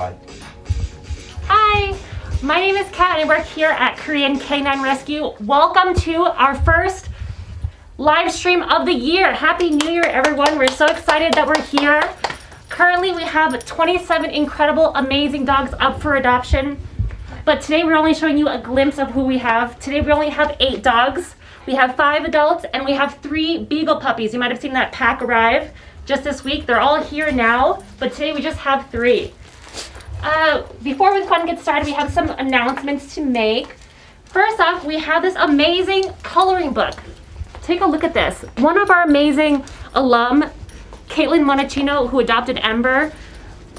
Bye. Hi, my name is Kat and I work here at Korean Canine Rescue. Welcome to our first live stream of the year. Happy New Year, everyone. We're so excited that we're here. Currently, we have 27 incredible, amazing dogs up for adoption. But today we're only showing you a glimpse of who we have. Today we only have 8 dogs. We have 5 adults and we have 3 beagle puppies. You might have seen that pack arrive just this week. They're all here now, but today we just have 3. Before we go and get started, we have some announcements to make. First off, we have this amazing coloring book. Take a look at this. One of our amazing alum, Caitlin Monachino, who adopted Ember,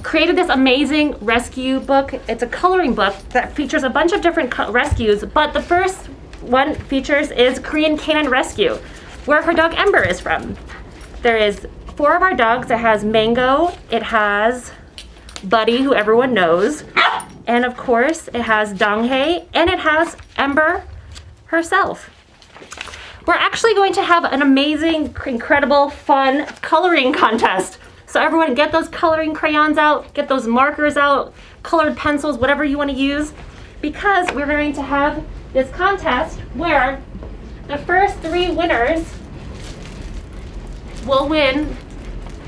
created this amazing rescue book. It's a coloring book that features a bunch of different rescues, but the first one features is Korean Canine Rescue, where her dog Ember is from. There is 4 of our dogs. It has Mango, it has Buddy, who everyone knows, and of course it has Donghae, and it has Ember herself. We're actually going to have an amazing, incredible, fun coloring contest. So everyone get those coloring crayons out, get those markers out, colored pencils, whatever you want to use, because we're going to have this contest where the first 3 winners will win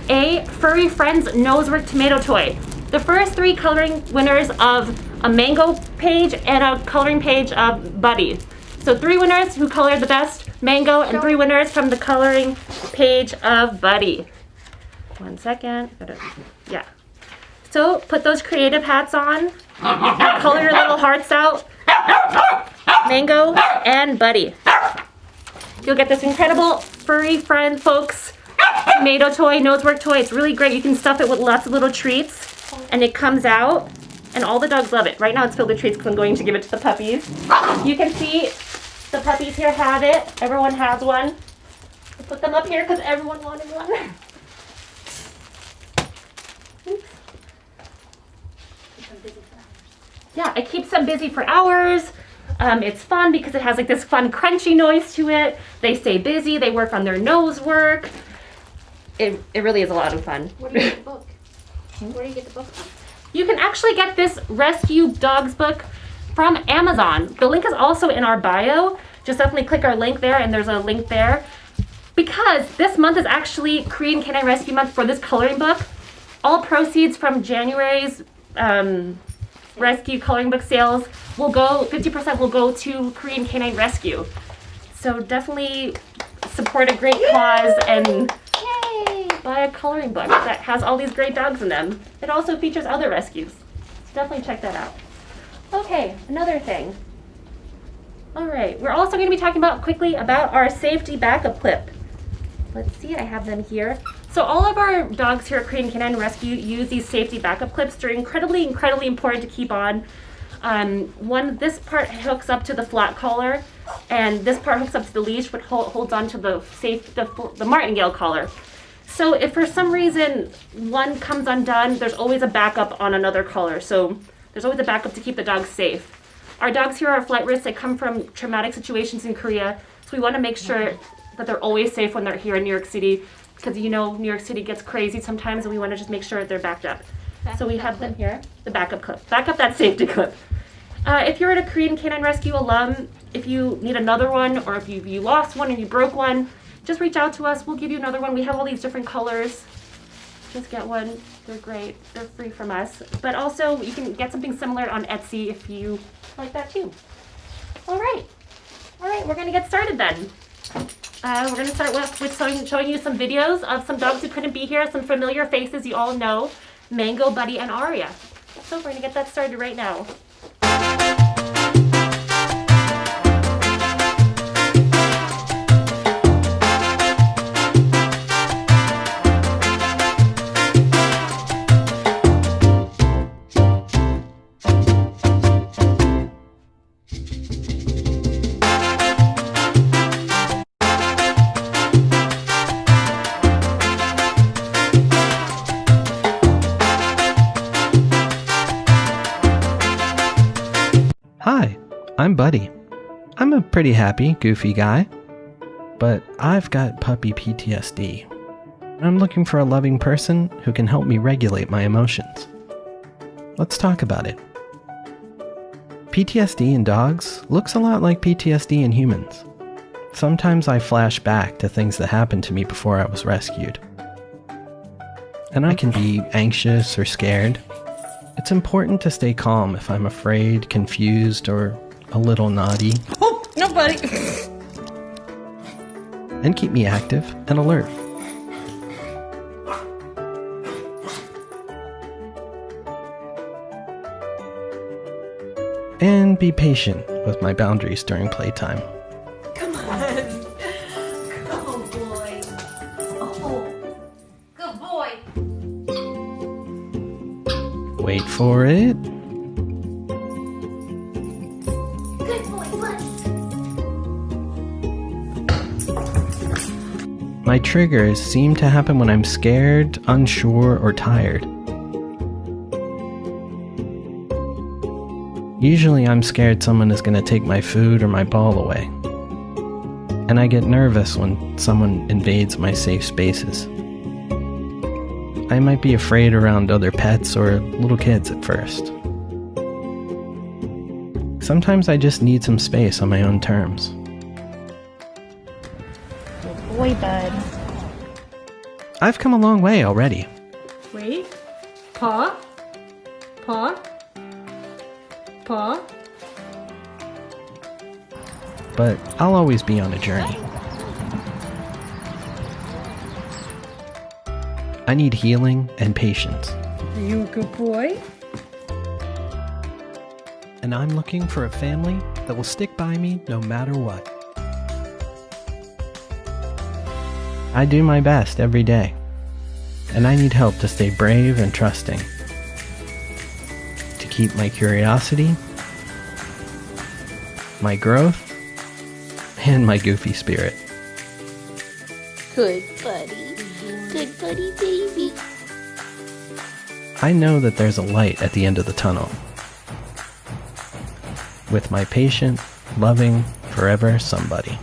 a Furry Friends Nosework tomato toy. The first 3 coloring winners of a Mango page and a coloring page of Buddy. So 3 winners who colored the best Mango and 3 winners from the coloring page of Buddy. 1 second. Yeah. So put those creative hats on and color your little hearts out. Mango and Buddy. You'll get this incredible Furry Friend Folks tomato toy, Nosework toy. It's really great. You can stuff it with lots of little treats and it comes out and all the dogs love it. Right now it's filled with treats because I'm going to give it to the puppies. You can see the puppies here have it. Everyone has one. I'll put them up here because everyone wanted one. Oops. Yeah, it keeps them busy for hours. It's fun because it has like this fun crunchy noise to it. They stay busy, they work on their nose work. It really is a lot of fun. Where do you get the book? Where do you get the book from? You can actually get this Rescue Dogs book from Amazon. The link is also in our bio. Just definitely click our link there and there's a link there. Because this month is actually Korean Canine Rescue Month for this coloring book. All proceeds from January's rescue coloring book sales will go, 50% will go to Korean Canine Rescue. So definitely support a great cause and buy a coloring book that has all these great dogs in them. It also features other rescues. Definitely check that out. Okay, another thing. All right, we're also going to be talking quickly about our safety backup clip. Let's see, I have them here. So all of our dogs here at Korean Canine Rescue use these safety backup clips. They're incredibly important to keep on. This part hooks up to the flat collar, and this part hooks up to the leash, but holds on to the martingale collar. So if for some reason one comes undone, there's always a backup on another collar. So there's always a backup to keep the dogs safe. Our dogs here are flight risks. They come from traumatic situations in Korea, so we want to make sure that they're always safe when they're here in New York City, because you know New York City gets crazy sometimes, and we want to just make sure they're backed up. So we have them here, the backup clip. Back up that safety clip. If you're at a Korean Canine Rescue alum, if you need another one, or if you lost one and you broke one, just reach out to us. We'll give you another one. We have all these different colors. Just get one. They're great. They're free from us. But also, you can get something similar on Etsy if you like that too. All right, we're going to get started then. We're going to start with showing you some videos of some dogs who couldn't be here, some familiar faces you all know, Mango, Buddy, and Aria. So we're going to get that started right now. Hi, I'm Buddy. I'm a pretty happy, goofy guy, but I've got puppy PTSD. I'm looking for a loving person who can help me regulate my emotions. let's talk about it. PTSD in dogs looks a lot like PTSD in humans. Sometimes I flash back to things that happened to me before I was rescued. And I can be anxious or scared. It's important to stay calm if I'm afraid, confused, or a little naughty. Oh, nobody. And keep me active and alert. And be patient with my boundaries during playtime. Come on. Good boy. Oh, good boy. Wait for it. Good boy, Buddy. My triggers seem to happen when I'm scared, unsure, or tired. Usually I'm scared someone is going to take my food or my ball away. And I get nervous when someone invades my safe spaces. I might be afraid around other pets or little kids at first. Sometimes I just need some space on my own terms. Good boy, bud. I've come a long way already. Wait. Paw. Paw. Paw. But I'll always be on a journey. I need healing and patience. Are you a good boy? And I'm looking for a family that will stick by me no matter what. I do my best every day, and I need help to stay brave and trusting, to keep my curiosity, my growth, and my goofy spirit. Good buddy. Good buddy, baby. I know that there's a light at the end of the tunnel. With my patient, loving, forever somebody.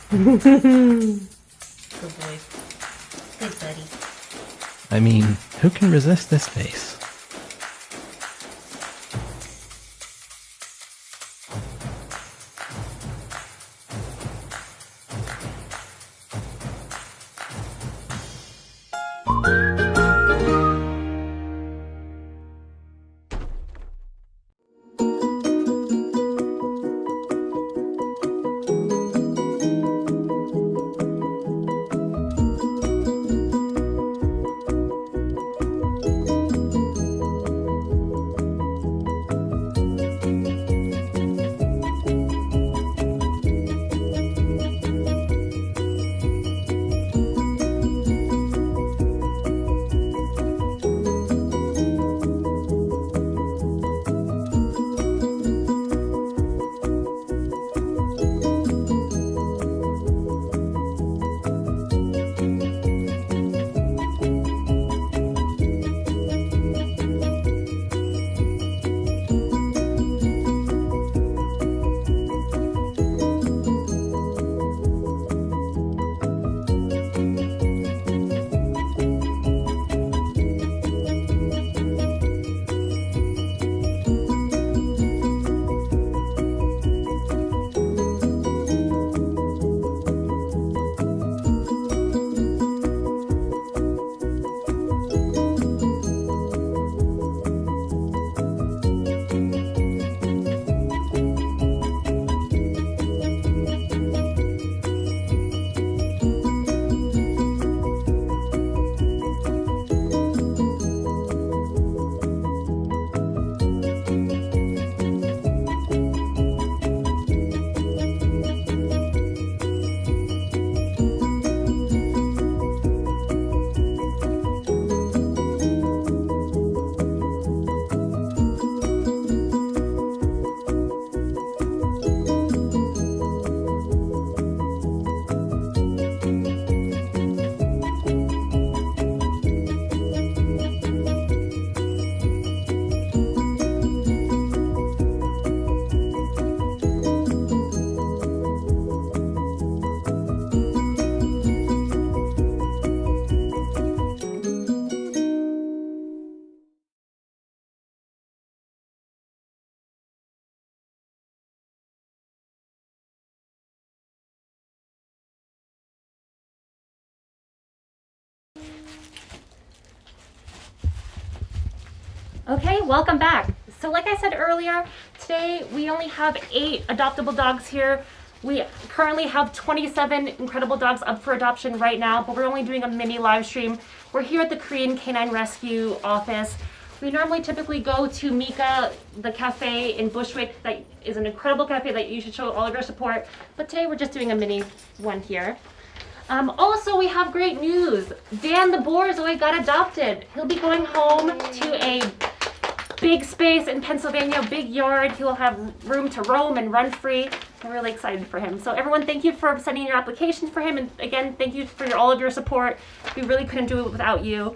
Good boy. Good buddy. I mean, who can resist this face? Okay, welcome back. So like I said earlier, today we only have 8 adoptable dogs here. We currently have 27 incredible dogs up for adoption right now, but we're only doing a mini live stream. We're here at the Korean Canine Rescue office. We normally typically go to Mika, the cafe in Bushwick. That is an incredible cafe that you should show all of your support. But today we're just doing a mini one here. Also, we have great news. Dan the Borzoi got adopted. He'll be going home to a big space in Pennsylvania, big yard. He'll have room to roam and run free. I'm really excited for him. So everyone, thank you for sending your applications for him. And again, thank you for all of your support. We really couldn't do it without you.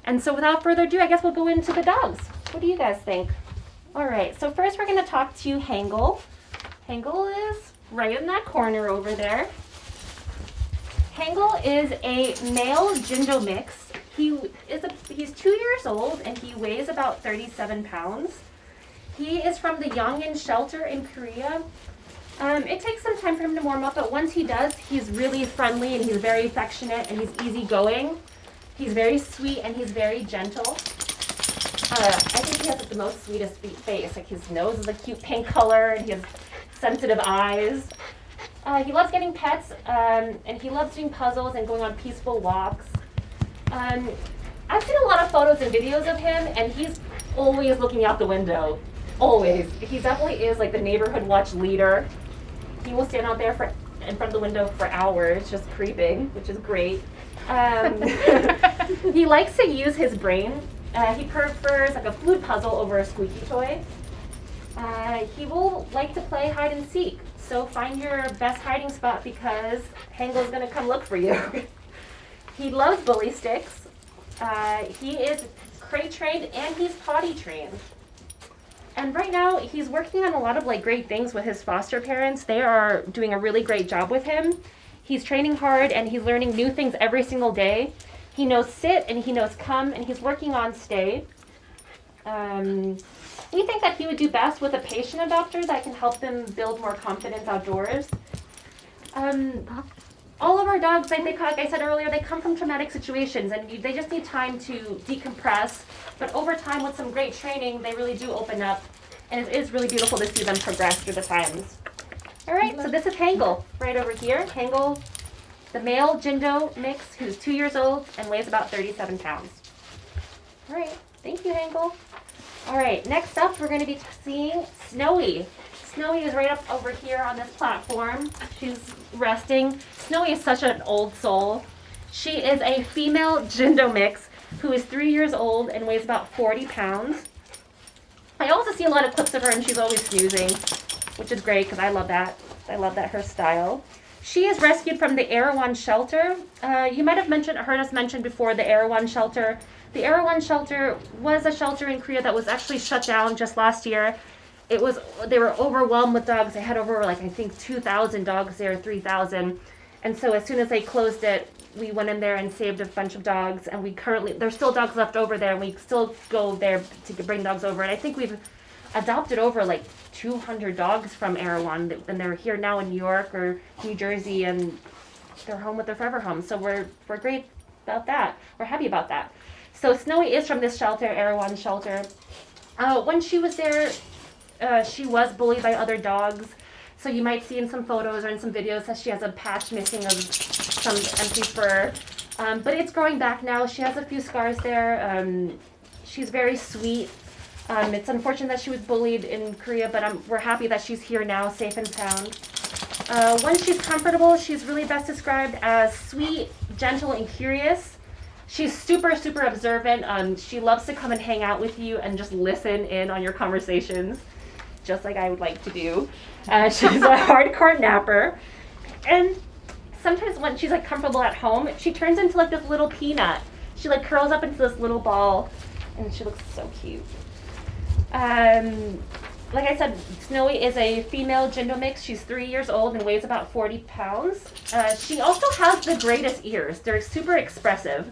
And so without further ado, I guess we'll go into the dogs. What do you guys think? All right, so first we're gonna talk to Hangul. Hangul is right in that corner over there. Hangul is a male Jindo mix. He's 2 years old and he weighs about 37 pounds. He is from the Yongin shelter in Korea. It takes some time for him to warm up, but once he does, he's really friendly and he's very affectionate and he's easygoing. He's very sweet and he's very gentle. I think he has the most sweetest face. Like his nose is a cute pink color and he has sensitive eyes. He loves getting pets and he loves doing puzzles and going on peaceful walks. I've seen a lot of photos and videos of him and he's always looking out the window. Always. He definitely is like the neighborhood watch leader. He will stand out there in front of the window for hours just creeping, which is great. He likes to use his brain. He prefers like a food puzzle over a squeaky toy. He will like to play hide and seek. So find your best hiding spot because Hangul's gonna come look for you. He loves bully sticks. He is crate trained and he's potty trained. And right now he's working on a lot of like great things with his foster parents. They are doing a really great job with him. He's training hard and he's learning new things every single day. He knows sit and he knows come and he's working on stay. We think that he would do best with a patient adopter that can help them build more confidence outdoors. All of our dogs, like I said earlier, they come from traumatic situations and they just need time to decompress. But over time, with some great training, they really do open up. And it is really beautiful to see them progress through the times. All right, so this is Hangul right over here. Hangul, the male Jindo mix, who's 2 years old and weighs about 37 pounds. All right, thank you, Hangul. All right, next up, we're going to be seeing Snowy. Snowy is right up over here on this platform. She's resting. Snowy is such an old soul. She is a female Jindo mix who is 3 years old and weighs about 40 pounds. I also see a lot of clips of her and she's always snoozing, which is great because I love that. I love that her style. She is rescued from the Erewhon shelter. You might have heard us mention before the Erewhon shelter. The Erewhon shelter was a shelter in Korea that was actually shut down just last year. They were overwhelmed with dogs. They had over I think 2,000 dogs there, 3,000. And so as soon as they closed it, we went in there and saved a bunch of dogs. And there's still dogs left over there and we still go there to bring dogs over. And I think we've adopted over 200 dogs from Erewhon, and they're here now in New York or New Jersey, and they're home with their forever home. So we're great about that. We're happy about that. So Snowy is from this shelter, Erewhon shelter. When she was there, she was bullied by other dogs. So you might see in some photos or in some videos that she has a patch missing of some empty fur. But it's growing back now. She has a few scars there. She's very sweet. It's unfortunate that she was bullied in Korea, but we're happy that she's here now, safe and sound. When she's comfortable, she's really best described as sweet, gentle, and curious. She's super, super observant. She loves to come and hang out with you and just listen in on your conversations, just like I would like to do. She's a hardcore napper. And sometimes when she's comfortable at home, she turns into this little peanut. She curls up into this little ball, and she looks so cute. Like I said, Snowy is a female Jindo mix. She's 3 years old and weighs about 40 pounds. She also has the greatest ears. They're super expressive.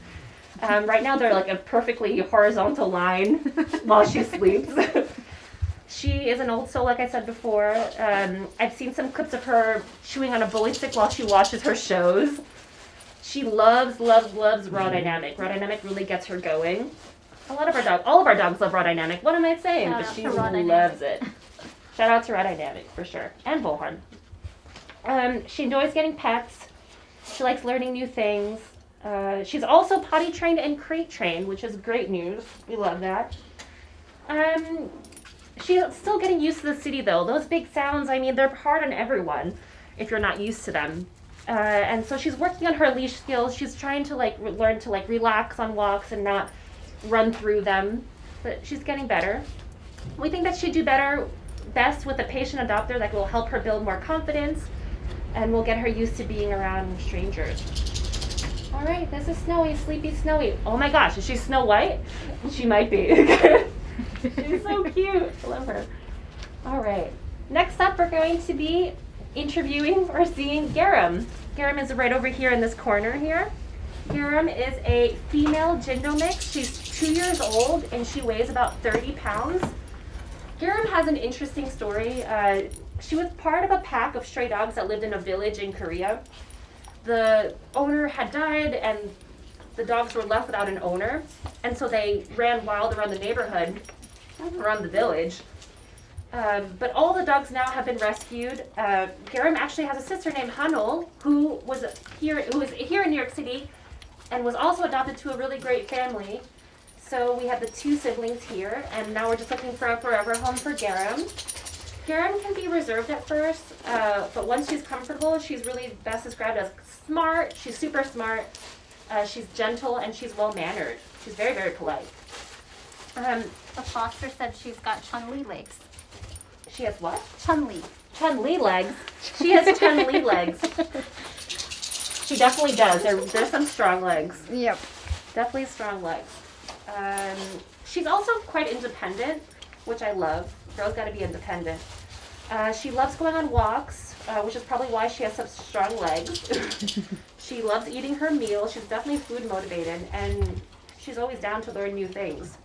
Right now they're a perfectly horizontal line while she sleeps. She is an old soul, like I said before. I've seen some clips of her chewing on a bully stick while she watches her shows. She loves, loves, loves Raw Dynamic. Raw Dynamic really gets her going. All of our dogs love Raw Dynamic. What am I saying? Shout But out she to Raw loves it. Shout out to Raw Dynamic for sure, and Bullhorn. She enjoys getting pets. She likes learning new things. She's also potty trained and crate trained, which is great news. We love that. She's still getting used to the city though. Those big sounds, I mean, they're hard on everyone if you're not used to them. And so she's working on her leash skills. She's trying to learn to relax on walks and not run through them. But she's getting better. We think that she'd do best with a patient adopter that will help her build more confidence, and will get her used to being around strangers. All right, this is Snowy, Sleepy Snowy. Oh my gosh, is she Snow White? She might be. She's so cute. I love her. All right. Next up, we're going to be interviewing or seeing Garum. Garum is right over here in this corner here. Garum is a female Jindo mix. She's 2 years old and she weighs about 30 pounds. Garum has an interesting story. She was part of a pack of stray dogs that lived in a village in Korea. The owner had died and the dogs were left without an owner, and so they ran wild around the neighborhood, around the village. But all the dogs now have been rescued. Garum actually has a sister named Hanul, who is here in New York City, and was also adopted to a really great family. So we have the 2 siblings here, and now we're just looking for a forever home for Garum. Garum can be reserved at first, but once she's comfortable, she's really best described as smart. She's super smart. She's gentle and she's well mannered. She's very, very polite. The foster said she's got Chun-Li legs. She has what? Chun-Li. Chun-Li legs. She has Chun-Li legs. She definitely does. There's some strong legs. Yep. Definitely strong legs. She's also quite independent, which I love. Girls got to be independent. She loves going on walks, which is probably why she has such strong legs. She loves eating her meal. She's definitely food motivated, and she's always down to learn new things.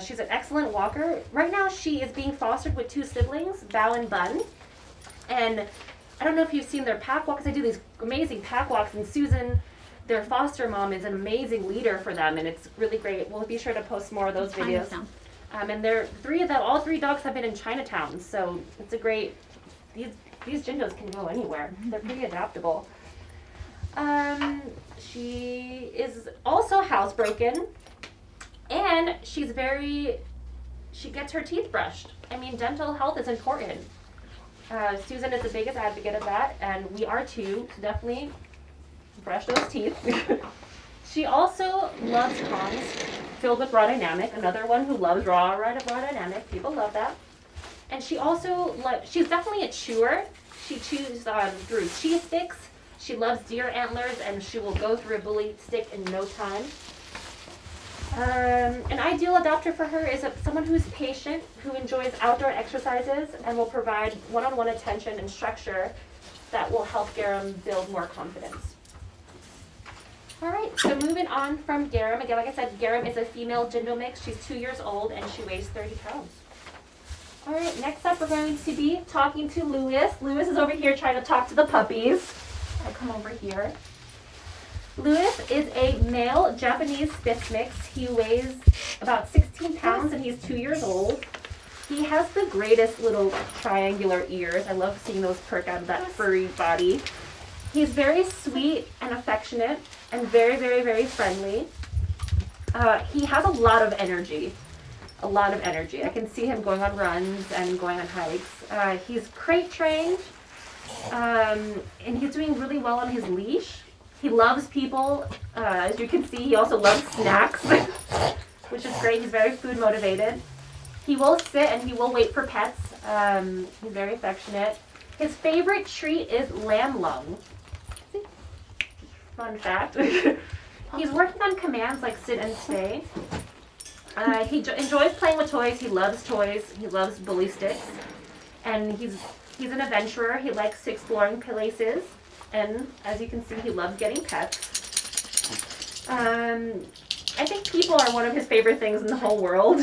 She's an excellent walker. Right now, she is being fostered with 2 siblings, Bao and Bun. And I don't know if you've seen their pack walks. They do these amazing pack walks, and Susan, their foster mom, is an amazing leader for them, and it's really great. We'll be sure to post more of those videos. And all 3 dogs have been in Chinatown, so it's a great. These Jindos can go anywhere. They're pretty adaptable. She is also housebroken, and she gets her teeth brushed. I mean, dental health is important. Susan is the biggest advocate of that, and we are too. So definitely brush those teeth. She also loves Tongs, filled with Raw Dynamic. Another one who loves Raw Dynamic. People love that. And she also she's definitely a chewer. She chews through cheese sticks. She loves deer antlers, and she will go through a bully stick in no time. An ideal adopter for her is someone who's patient, who enjoys outdoor exercises, and will provide one-on-one attention and structure that will help Garum build more confidence. All right, so moving on from Garum. Again, like I said, Garum is a female Jindo mix. She's 2 years old, and she weighs 30 pounds. All right, next up we're going to be talking to Lewis. Lewis is over here trying to talk to the puppies. I'll come over here. Lewis is a male Japanese Spitz mix. He weighs about 16 pounds and he's 2 years old. He has the greatest little triangular ears. I love seeing those perk out of that furry body. He's very sweet and affectionate and very, very, very friendly. He has a lot of energy. I can see him going on runs and going on hikes. He's crate trained, and he's doing really well on his leash. He loves people. As you can see, he also loves snacks, which is great. He's very food motivated. He will sit and he will wait for pets. He's very affectionate. His favorite treat is lamb lung. Fun fact. He's working on commands like sit and stay. He enjoys playing with toys. He loves toys. He loves bully sticks. And he's an adventurer. He likes exploring places. And as you can see, he loves getting pets. I think people are one of his favorite things in the whole world.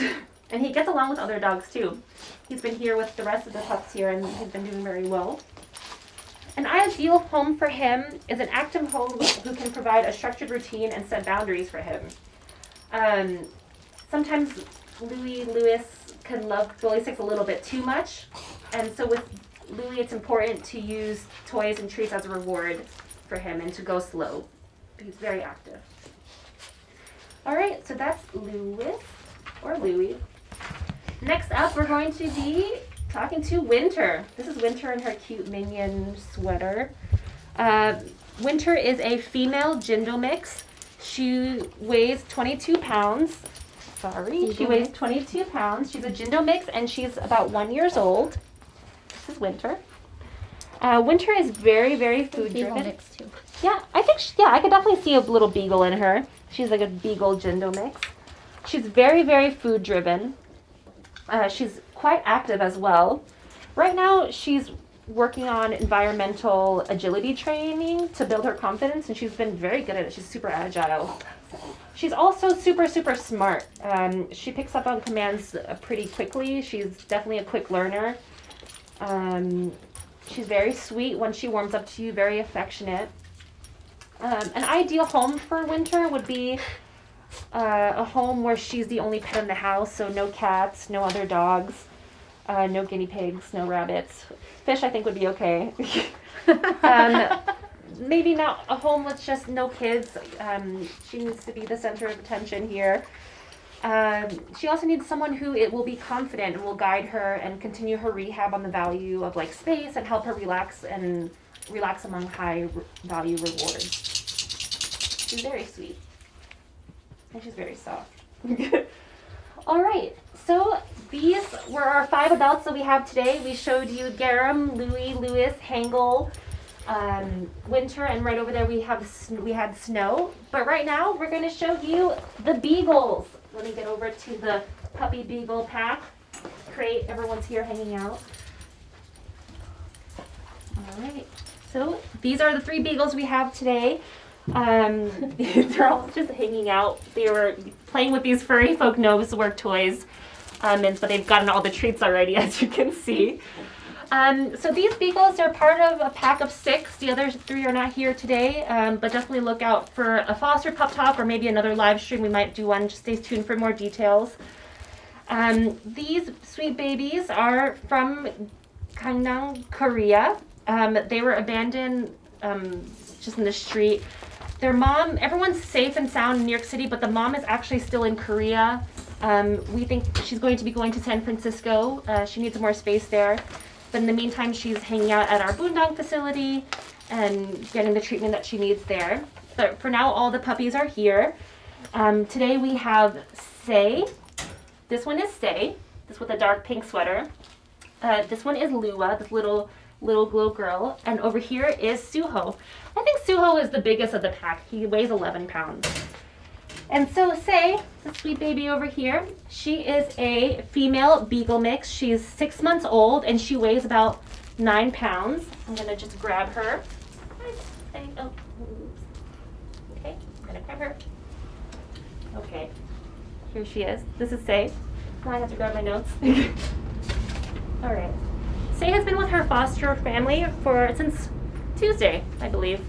And he gets along with other dogs too. He's been here with the rest of the pups here, and he's been doing very well. An ideal home for him is an active home who can provide a structured routine and set boundaries for him. sometimes Lewis can love bully sticks a little bit too much. And so with Louis, it's important to use toys and treats as a reward for him and to go slow. He's very active. All right, so that's Lewis or Louis. Next up, we're going to be talking to Winter. This is Winter in her cute minion sweater. Winter is a female Jindo mix. She weighs 22 pounds. She weighs 22 pounds. She's a Jindo mix and she's about 1 year old. This is Winter. Winter is very, very food driven. Mix too. Yeah, I think, I could definitely see a little beagle in her. She's like a beagle Jindo mix. She's very, very food driven. She's quite active as well. Right now, she's working on environmental agility training to build her confidence, and she's been very good at it. She's super agile. She's also super, super smart. She picks up on commands pretty quickly. She's definitely a quick learner. She's very sweet when she warms up to you, very affectionate. An ideal home for Winter would be a home where she's the only pet in the house, so no cats, no other dogs, no guinea pigs, no rabbits. Fish, I think, would be okay. Maybe not a home with just no kids. She needs to be the center of attention here. She also needs someone who will be confident and will guide her and continue her rehab on the value of like space and help her relax among high value rewards. She's very sweet. And she's very soft. All right, so these were our 5 adults that we have today. We showed you Garam, Louis, Lewis, Hangul, Winter, and right over there we had Snow. But right now we're going to show you the Beagles. Let me get over to the puppy beagle pack crate. Everyone's here hanging out. All right, so these are the 3 Beagles we have today. They're all just hanging out. They were playing with these furry folk Nosework toys, but they've gotten all the treats already, as you can see. So these Beagles are part of a pack of 6. The other 3 are not here today, but definitely look out for a foster pup talk or maybe another live stream. We might do one. Just stay tuned for more details. These sweet babies are from Gangnam, Korea. They were abandoned just in the street. Their mom, everyone's safe and sound in New York City, but the mom is actually still in Korea. We think she's going to be going to San Francisco. She needs more space there. But in the meantime, she's hanging out at our Boondong facility and getting the treatment that she needs there. But for now, all the puppies are here. Today we have Say. This one is Say, this with a dark pink sweater. This one is Lua, this little girl. And over here is Suho. I think Suho is the biggest of the pack. He weighs 11 pounds. And so Say, the sweet baby over here, she is a female beagle mix. She's 6 months old and she weighs about 9 pounds. I'm gonna just grab her. Okay, I'm gonna grab her. Okay, here she is. This is Say. Now I have to grab my notes. All right. Say has been with her foster family since Tuesday, I believe.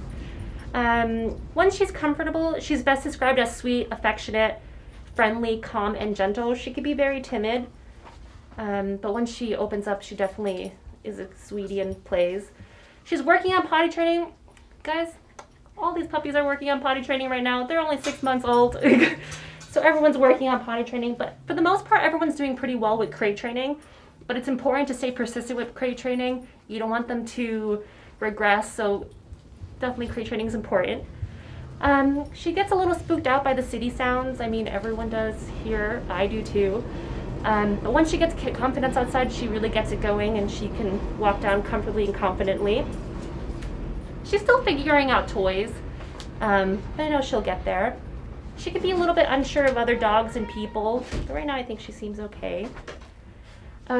Once she's comfortable, she's best described as sweet, affectionate, friendly, calm, and gentle. She could be very timid, but when she opens up, she definitely is a sweetie and plays. She's working on potty training. Guys, all these puppies are working on potty training right now. They're only 6 months old. So everyone's working on potty training, but for the most part, everyone's doing pretty well with crate training. But it's important to stay persistent with crate training. You don't want them to regress, so definitely crate training is important. She gets a little spooked out by the city sounds. I mean, everyone does here. I do too. But once she gets confidence outside, she really gets it going and she can walk down comfortably and confidently. She's still figuring out toys, but I know she'll get there. She could be a little bit unsure of other dogs and people, but right now I think she seems okay.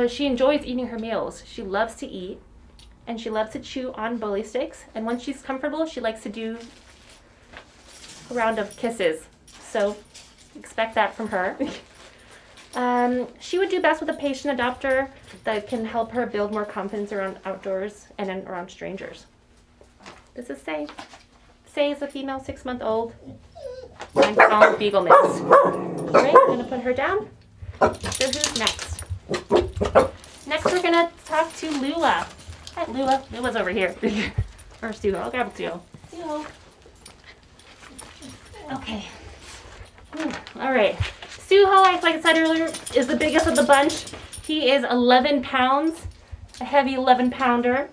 She enjoys eating her meals. She loves to eat, and she loves to chew on bully sticks. And once she's comfortable, she likes to do a round of kisses. So expect that from her. She would do best with a patient adopter that can help her build more confidence around outdoors and around strangers. This is Say. Say is a female 6-month-old. and Tom Beagle Mix. Alright, I'm gonna put her down. So who's next? Next we're gonna talk to Lua. Hi Lua. Lua's over here. Or Suho. I'll grab Suho. Suho. Okay. Alright. Suho, like I said earlier, is the biggest of the bunch. He is 11 pounds. A heavy 11-pounder.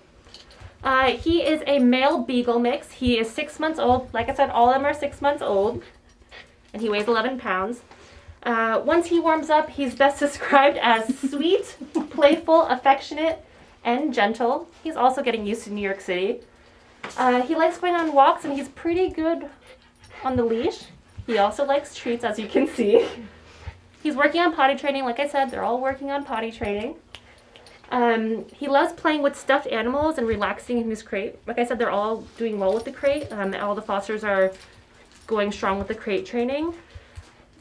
He is a male beagle mix. He is 6 months old. Like I said, all of them are 6 months old. And he weighs 11 pounds. Once he warms up, he's best described as sweet, playful, affectionate, and gentle. He's also getting used to New York City. He likes going on walks, and he's pretty good on the leash. He also likes treats, as you can see. He's working on potty training. Like I said, they're all working on potty training. He loves playing with stuffed animals and relaxing in his crate. Like I said, they're all doing well with the crate. All the fosters are going strong with the crate training.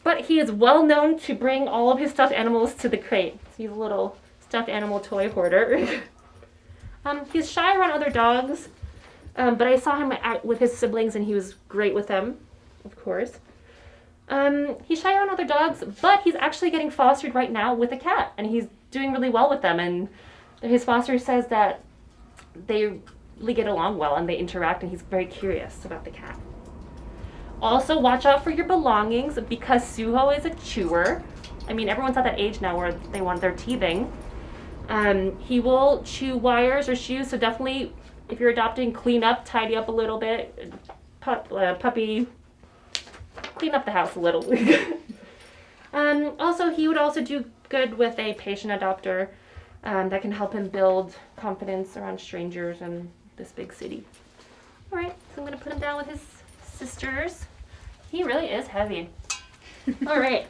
But he is well known to bring all of his stuffed animals to the crate. So he's a little stuffed animal toy hoarder. He's shy around other dogs, but I saw him out with his siblings and he was great with them, of course. He's shy around other dogs, but he's actually getting fostered right now with a cat, and he's doing really well with them. And his foster says that they really get along well and they interact, and he's very curious about the cat. Also, watch out for your belongings because Suho is a chewer. I mean, everyone's at that age now where they're teething. He will chew wires or shoes, so definitely, if you're adopting, clean up, tidy up a little bit. Puppy, clean up the house a little. Also, he would also do good with a patient adopter that can help him build confidence around strangers in this big city. All right, so I'm going to put him down with his sisters. He really is heavy. All right,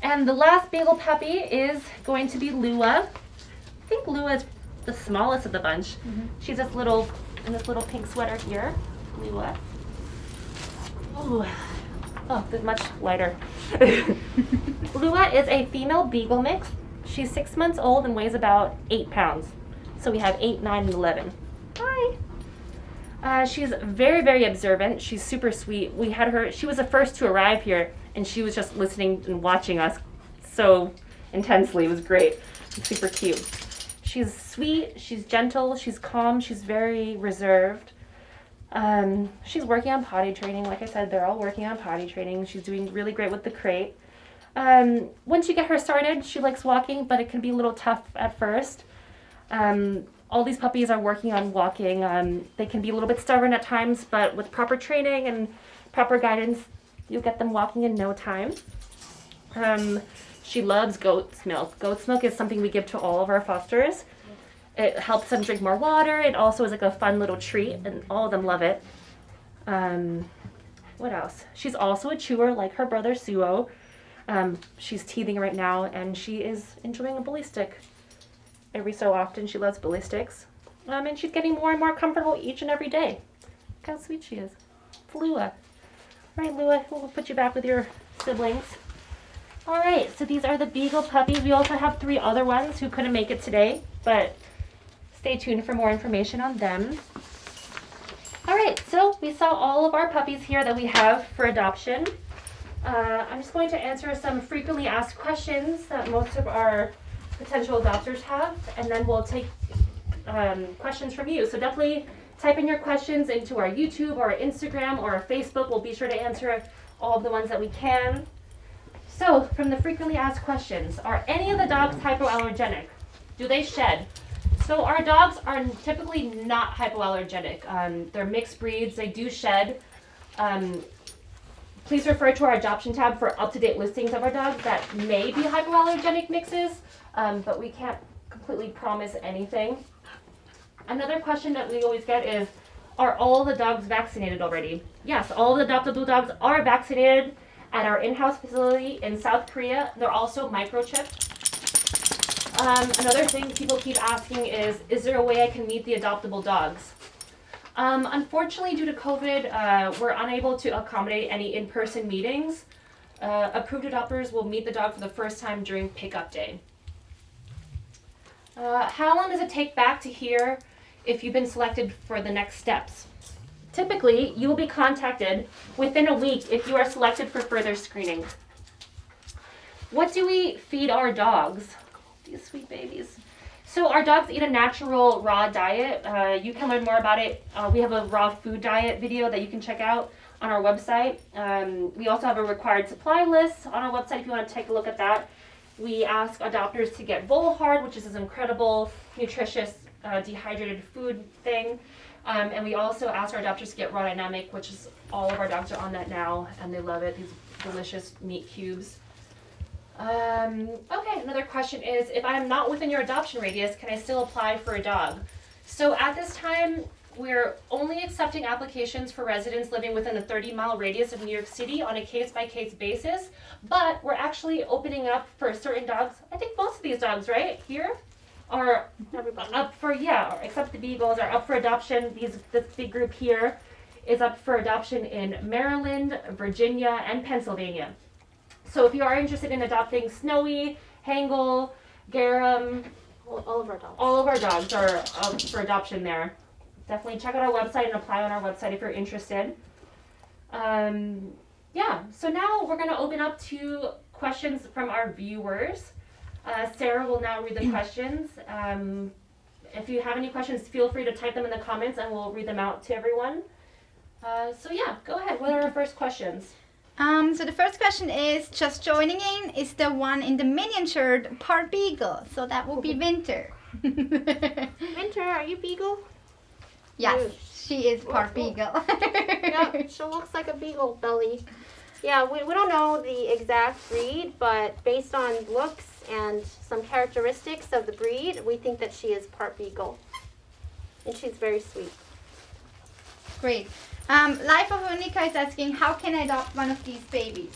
and the last beagle puppy is going to be Lua. I think Lua is the smallest of the bunch. She's in this little pink sweater here. Lua. Ooh. Oh, this is much lighter. Lua is a female beagle mix. She's 6 months old and weighs about 8 pounds. So we have 8, 9, and 11. Hi. She's very, very observant. She's super sweet. We had her, she was the first to arrive here, and she was just listening and watching us so intensely. It was great. It's super cute. She's sweet, she's gentle, she's calm, she's very reserved. She's working on potty training. Like I said, they're all working on potty training. She's doing really great with the crate. Once you get her started, she likes walking, but it can be a little tough at first. All these puppies are working on walking. They can be a little bit stubborn at times, but with proper training and proper guidance, you'll get them walking in no time. She loves goat's milk. Goat's milk is something we give to all of our fosters. It helps them drink more water. It also is like a fun little treat, and all of them love it. What else? She's also a chewer like her brother Suho. She's teething right now, and she is enjoying a bully stick. Every so often, she loves bully sticks. And she's getting more and more comfortable each and every day. Look how sweet she is. It's Lua. All right, Lua, we'll put you back with your siblings. All right, so these are the beagle puppies. We also have 3 other ones who couldn't make it today, but stay tuned for more information on them. All right, so we saw all of our puppies here that we have for adoption. I'm just going to answer some frequently asked questions that most of our potential adopters have, and then we'll take questions from you. So definitely type in your questions into our YouTube or our Instagram or our Facebook. We'll be sure to answer all of the ones that we can. So from the frequently asked questions, are any of the dogs hypoallergenic? Do they shed? So our dogs are typically not hypoallergenic. They're mixed breeds. They do shed. Please refer to our adoption tab for up-to-date listings of our dogs that may be hypoallergenic mixes, but we can't completely promise anything. Another question that we always get is, are all the dogs vaccinated already? Yes, all the adoptable dogs are vaccinated at our in-house facility in South Korea. They're also microchipped. Another thing people keep asking is there a way I can meet the adoptable dogs? Unfortunately, due to COVID, we're unable to accommodate any in-person meetings. Approved adopters will meet the dog for the first time during pickup day. How long does it take back to hear if you've been selected for the next steps? Typically, you will be contacted within a week if you are selected for further screening. What do we feed our dogs? These sweet babies. So our dogs eat a natural raw diet. You can learn more about it. We have a raw food diet video that you can check out on our website. We also have a required supply list on our website if you want to take a look at that. We ask adopters to get Volhard, which is this incredible, nutritious, dehydrated food thing. And we also ask our adopters to get Raw Dynamic, which is all of our dogs are on that now, and they love it, these delicious meat cubes. Okay, another question is, if I am not within your adoption radius, can I still apply for a dog? So at this time, we're only accepting applications for residents living within a 30-mile radius of New York City on a case-by-case basis, but we're actually opening up for certain dogs. I think most of these dogs, right, here, are up for, except the Beagles, are up for adoption. This big group here is up for adoption in Maryland, Virginia, and Pennsylvania. So if you are interested in adopting Snowy, Hangle, Garum, All of our dogs. all of our dogs are up for adoption there. Definitely check out our website and apply on our website if you're interested. So now we're going to open up to questions from our viewers. Sarah will now read the questions. If you have any questions, feel free to type them in the comments and we'll read them out to everyone. Go ahead. What are our first questions? So the first question is, just joining in, is the one in the miniature part Beagle? So that will be Winter. Winter, are you Beagle? Yes, she is part Beagle. Yeah, she looks like a Beagle belly. Yeah, we don't know the exact breed, but based on looks and some characteristics of the breed, we think that she is part Beagle. And she's very sweet. Great. Life of Unica is asking, how can I adopt one of these babies?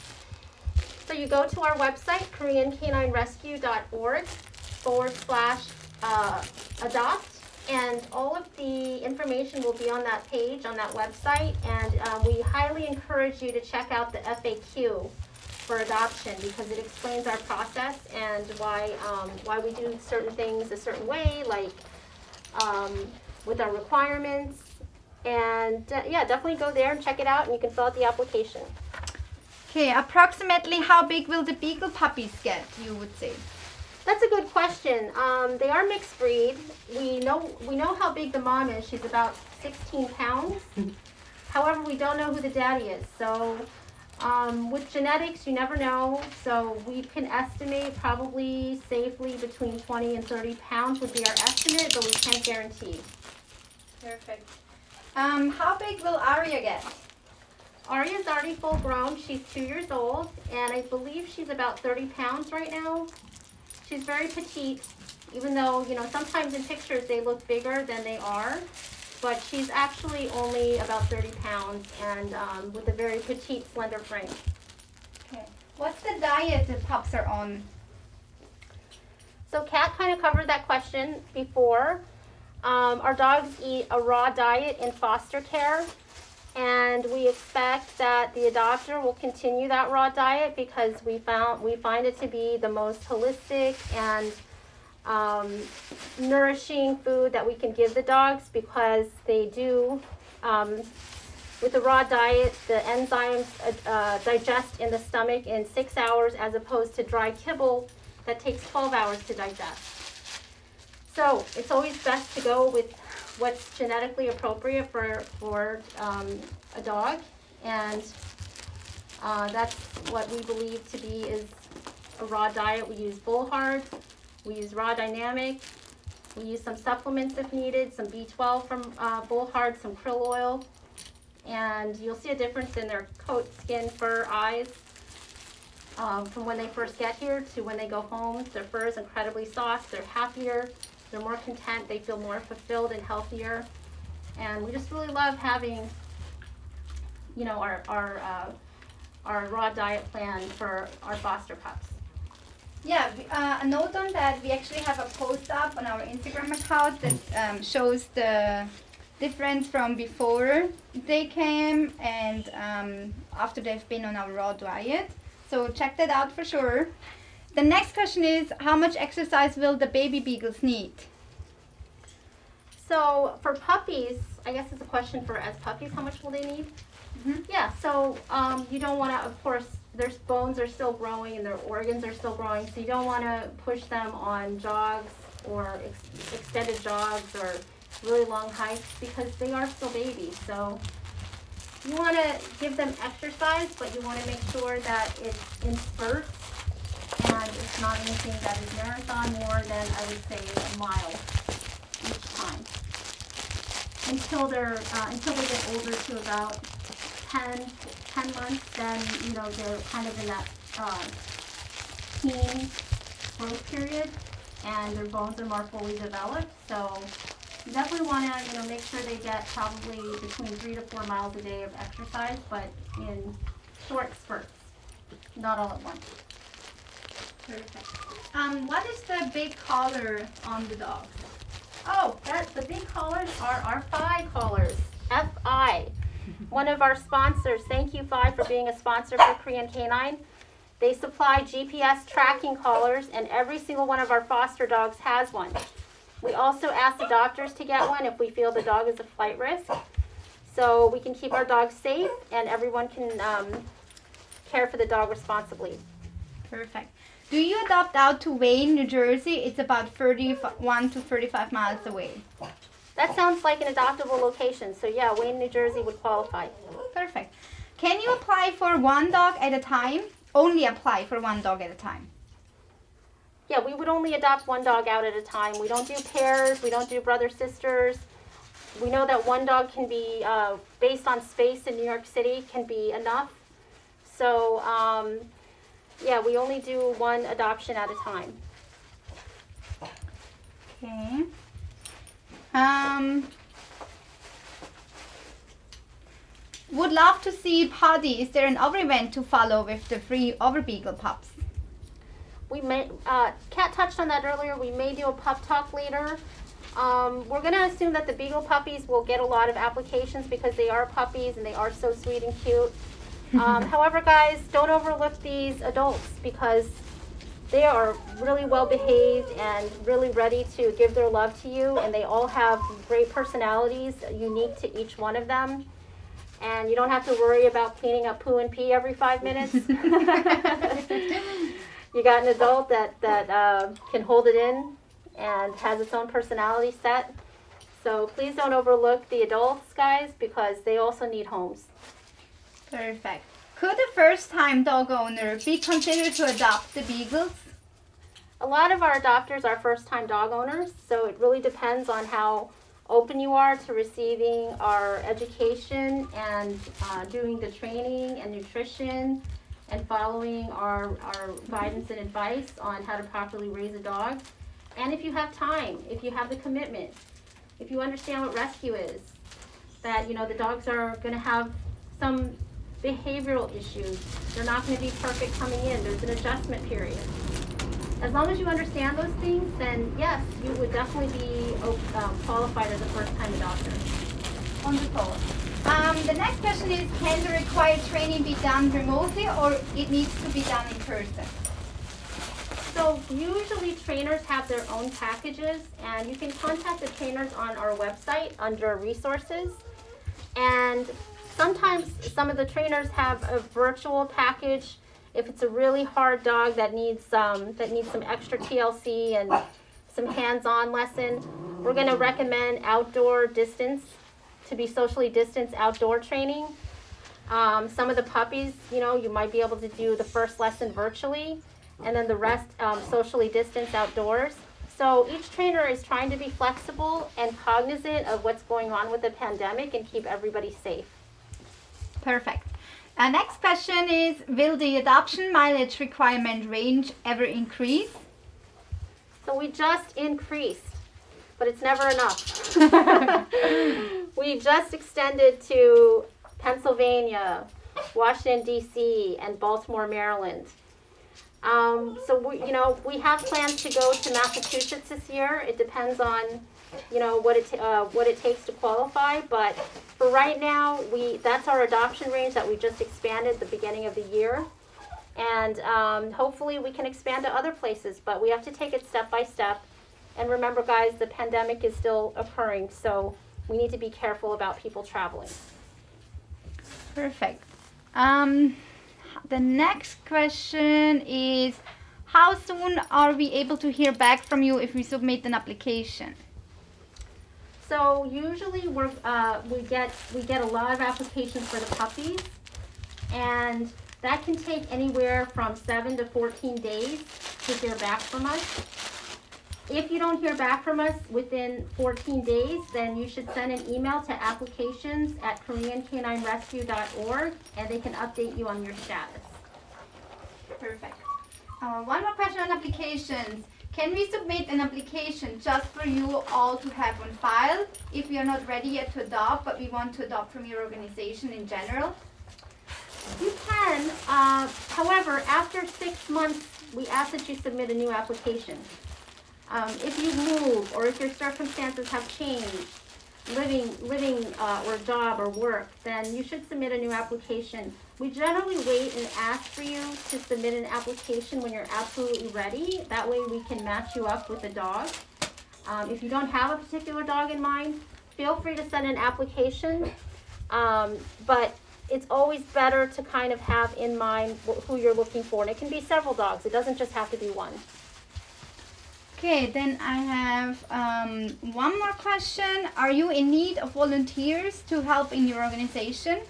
So you go to our website, KoreanCanineRescue.org/adopt, and all of the information will be on that page, on that website, and we highly encourage you to check out the FAQ for adoption because it explains our process and why we do certain things a certain way, like with our requirements. And definitely go there and check it out, and you can fill out the application. Okay, approximately how big will the Beagle puppies get, you would say? That's a good question. They are mixed breed. We know how big the mom is. She's about 16 pounds. However, we don't know who the daddy is. So with genetics, you never know. So we can estimate probably safely between 20 and 30 pounds would be our estimate, but we can't guarantee. Perfect. How big will Aria get? Aria's already full grown. She's 2 years old, and I believe she's about 30 pounds right now. She's very petite, even though, sometimes in pictures they look bigger than they are, but she's actually only about 30 pounds and with a very petite, slender frame. Okay. What's the diet the pups are on? So Kat kind of covered that question before. Our dogs eat a raw diet in foster care, and we expect that the adopter will continue that raw diet because we find it to be the most holistic and nourishing food that we can give the dogs, because they do, with the raw diet, the enzymes digest in the stomach in 6 hours as opposed to dry kibble that takes 12 hours to digest. So it's always best to go with what's genetically appropriate for a dog, and that's what we believe to be is a raw diet. We use Volhard, we use Raw Dynamic, we use some supplements if needed, some B12 from Volhard, some krill oil, and you'll see a difference in their coat, skin, fur, eyes from when they first get here to when they go home. Their fur is incredibly soft, they're happier, they're more content, they feel more fulfilled and healthier. And we just really love having, our raw diet plan for our foster pups. Yeah, a note on that, we actually have a post up on our Instagram account that shows the difference from before they came and after they've been on our raw diet. So check that out for sure. The next question is, how much exercise will the baby beagles need? So for puppies, I guess it's a question for as puppies, how much will they need? Yeah, so you don't want to, of course, their bones are still growing and their organs are still growing, so you don't want to push them on jogs or extended jogs or really long hikes because they are still babies. So you want to give them exercise, but you want to make sure that it's in spurts and it's not anything that is marathon more than, I would say, a mile each time. Until they get older to about 10 months, then, you know, they're kind of in that teen growth period and their bones are more fully developed. So you definitely want to, you know, make sure they get probably between 3 to 4 miles a day of exercise, but in short spurts, not all at once. Perfect. What is the big collar on the dog? Oh, the big collars are our FI collars, FI. One of our sponsors. Thank you, FI, for being a sponsor for Korean Canine. They supply GPS tracking collars, and every single one of our foster dogs has one. We also ask the doctors to get one if we feel the dog is a flight risk, so we can keep our dogs safe and everyone can care for the dog responsibly. Perfect. Do you adopt out to Wayne, New Jersey? It's about 31 to 35 miles away. That sounds like an adoptable location, so yeah, Wayne, New Jersey would qualify. Perfect. Can you apply for one dog at a time? Only apply for one dog at a time. Yeah, we would only adopt one dog out at a time. We don't do pairs, we don't do brother-sisters. We know that one dog can be, based on space in New York City, can be enough. So, yeah, we only do one adoption at a time. Okay. Would love to see Puddy. Is there an other event to follow with the free Overbeagle pups? We may, Kat touched on that earlier, we may do a pup talk later. We're going to assume that the Beagle puppies will get a lot of applications because they are puppies and they are so sweet and cute. However, guys, don't overlook these adults because they are really well behaved and really ready to give their love to you, and they all have great personalities unique to each one of them. And you don't have to worry about cleaning up poo and pee every 5 minutes. You got an adult that can hold it in and has its own personality set. So please don't overlook the adults, guys, because they also need homes. Perfect. Could a first-time dog owner be considered to adopt the Beagles? A lot of our adopters are first-time dog owners, so it really depends on how open you are to receiving our education and doing the training and nutrition and following our guidance and advice on how to properly raise a dog. And if you have time, if you have the commitment, if you understand what rescue is, that, you know, the dogs are going to have some behavioral issues. They're not going to be perfect coming in. There's an adjustment period. As long as you understand those things, then yes, you would definitely be qualified as a first-time adopter. Wonderful. The next question is, can the required training be done remotely or it needs to be done in person? So usually trainers have their own packages, and you can contact the trainers on our website under resources. And sometimes some of the trainers have a virtual package if it's a really hard dog that needs some extra TLC and some hands-on lesson. We're going to recommend outdoor distance, to be socially distanced outdoor training. Some of the puppies, you know, you might be able to do the first lesson virtually, and then the rest socially distanced outdoors. So each trainer is trying to be flexible and cognizant of what's going on with the pandemic and keep everybody safe. Perfect. Next question is, will the adoption mileage requirement range ever increase? So we just increased, but it's never enough. We just extended to Pennsylvania, Washington, D.C., and Baltimore, Maryland. So we have plans to go to Massachusetts this year. It depends on, you know, what it takes to qualify. But for right now, that's our adoption range that we just expanded at the beginning of the year. And hopefully we can expand to other places, but we have to take it step by step. And remember, guys, the pandemic is still occurring, so we need to be careful about people traveling. Perfect. The next question is, how soon are we able to hear back from you if we submit an application? So usually we get a lot of applications for the puppies, and that can take anywhere from 7 to 14 days to hear back from us. If you don't hear back from us within 14 days, then you should send an email to applications@koreancaninerescue.org, and they can update you on your status. Perfect. One more question on applications. Can we submit an application just for you all to have on file if we are not ready yet to adopt, but we want to adopt from your organization in general? You can, however, after 6 months, we ask that you submit a new application. If you move or if your circumstances have changed, living or job or work, then you should submit a new application. We generally wait and ask for you to submit an application when you're absolutely ready. That way we can match you up with a dog. If you don't have a particular dog in mind, feel free to send an application. But it's always better to kind of have in mind who you're looking for. And it can be several dogs. It doesn't just have to be one. Okay, then I have one more question. Are you in need of volunteers to help in your organization?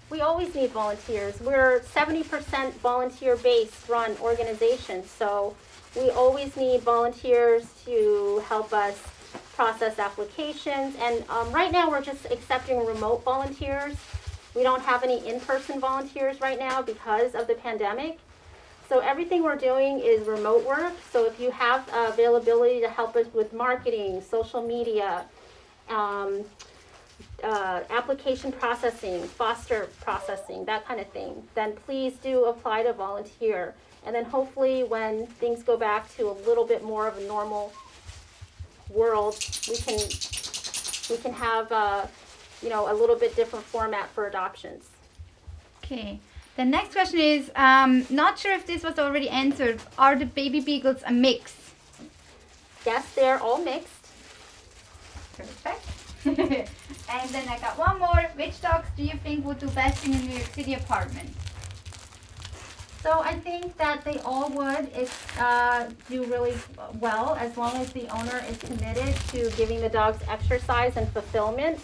We always need volunteers. We're 70% volunteer-based run organization, so we always need volunteers to help us process applications. And right now we're just accepting remote volunteers. We don't have any in-person volunteers right now because of the pandemic. So everything we're doing is remote work. So if you have availability to help us with marketing, social media, application processing, foster processing, that kind of thing, then please do apply to volunteer. And then hopefully when things go back to a little bit more of a normal world, we can have a little bit different format for adoptions. Okay. The next question is, not sure if this was already answered. Are the baby beagles a mix? Yes, they're all mixed. Perfect. And then I got one more. Which dogs do you think would do best in a New York City apartment? So I think that they all would do really well as long as the owner is committed to giving the dogs exercise and fulfillment.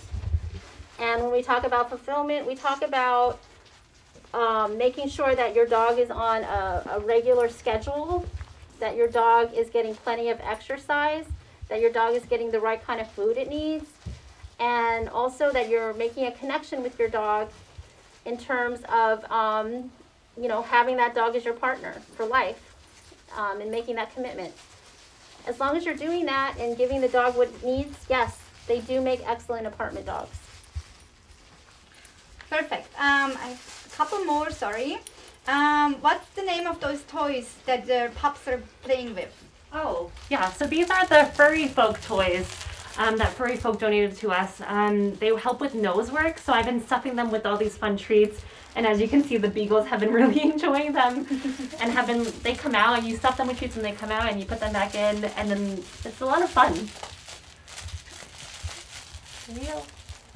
And when we talk about fulfillment, we talk about making sure that your dog is on a regular schedule, that your dog is getting plenty of exercise, that your dog is getting the right kind of food it needs, and also that you're making a connection with your dog in terms of having that dog as your partner for life, and making that commitment. As long as you're doing that and giving the dog what it needs, yes, they do make excellent apartment dogs. Perfect. I have a couple more, sorry. What's the name of those toys that the pups are playing with? Oh, yeah. So these are the Furry Folk toys that Furry Folk donated to us. They help with nose work, so I've been stuffing them with all these fun treats. And as you can see, the beagles have been really enjoying them, and they come out, and you stuff them with treats, and they come out, and you put them back in, and then it's a lot of fun. There you go.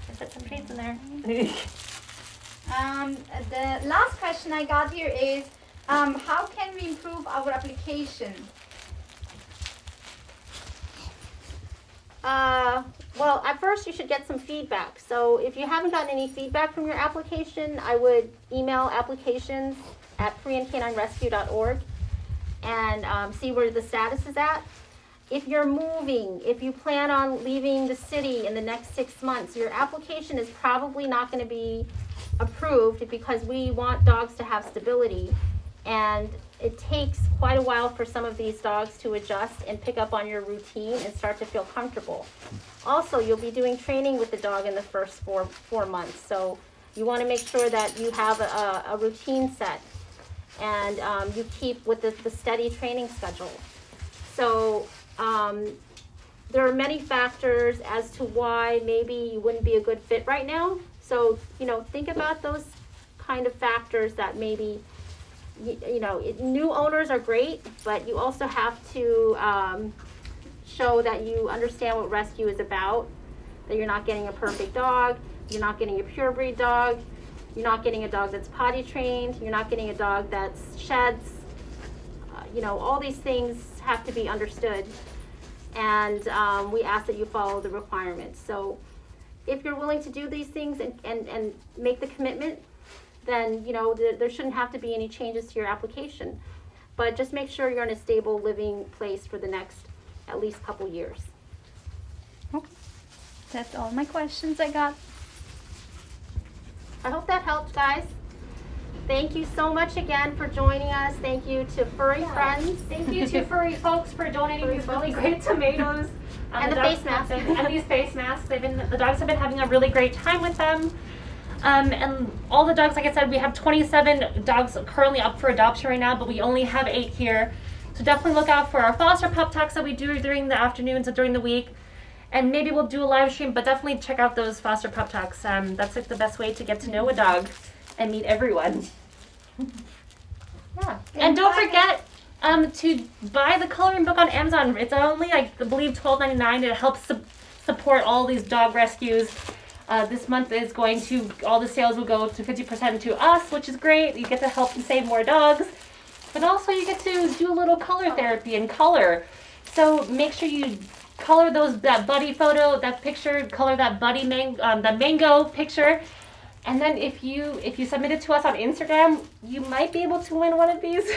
I put some treats in there. The last question I got here is, how can we improve our application? Well, at first you should get some feedback. So if you haven't gotten any feedback from your application, I would email applications@koreancaninerescue.org and see where the status is at. If you're moving, if you plan on leaving the city in the next 6 months, your application is probably not going to be approved because we want dogs to have stability. And it takes quite a while for some of these dogs to adjust and pick up on your routine and start to feel comfortable. Also, you'll be doing training with the dog in the first four months. So you want to make sure that you have a routine set and you keep with the steady training schedule. So there are many factors as to why maybe you wouldn't be a good fit right now. So, think about those kind of factors that maybe, new owners are great, but you also have to show that you understand what rescue is about, that you're not getting a perfect dog, you're not getting a purebred dog, you're not getting a dog that's potty trained, you're not getting a dog that sheds. You know, all these things have to be understood, and we ask that you follow the requirements. So if you're willing to do these things and make the commitment, then, you know, there shouldn't have to be any changes to your application. But just make sure you're in a stable living place for the next at least couple years. Okay. That's all my questions I got. I hope that helped, guys. Thank you so much again for joining us. Thank you to Furry Friends. Thank you to furry folks for donating these really great tomatoes. And the dogs face masks. and these face masks. The dogs have been having a really great time with them. And all the dogs, like I said, we have 27 dogs currently up for adoption right now, but we only have 8 here. So definitely look out for our foster pup talks that we do during the afternoons and during the week. And maybe we'll do a live stream, but definitely check out those foster pup talks. That's like the best way to get to know a dog and meet everyone. Yeah. And don't forget to buy the coloring book on Amazon. It's only, I believe, $12.99. It helps support all these dog rescues. This month is going to, all the sales will go to 50% to us, which is great. You get to help and save more dogs. But also you get to do a little color therapy and color. So make sure you color that buddy photo, that picture, color that buddy the mango picture. And then if you submit it to us on Instagram, you might be able to win one of these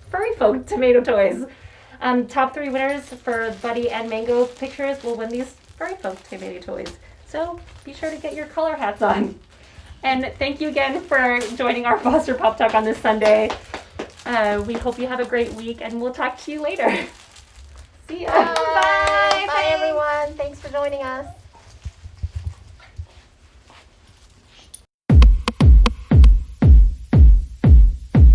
Furry Folk tomato toys. Top 3 winners for buddy and mango pictures will win these Furry Folk tomato toys. So be sure to get your color hats on. And thank you again for joining our Foster Pup Talk on this Sunday. We hope you have a great week, and we'll talk to you later. See ya. Bye. Bye, everyone. Thanks for joining us.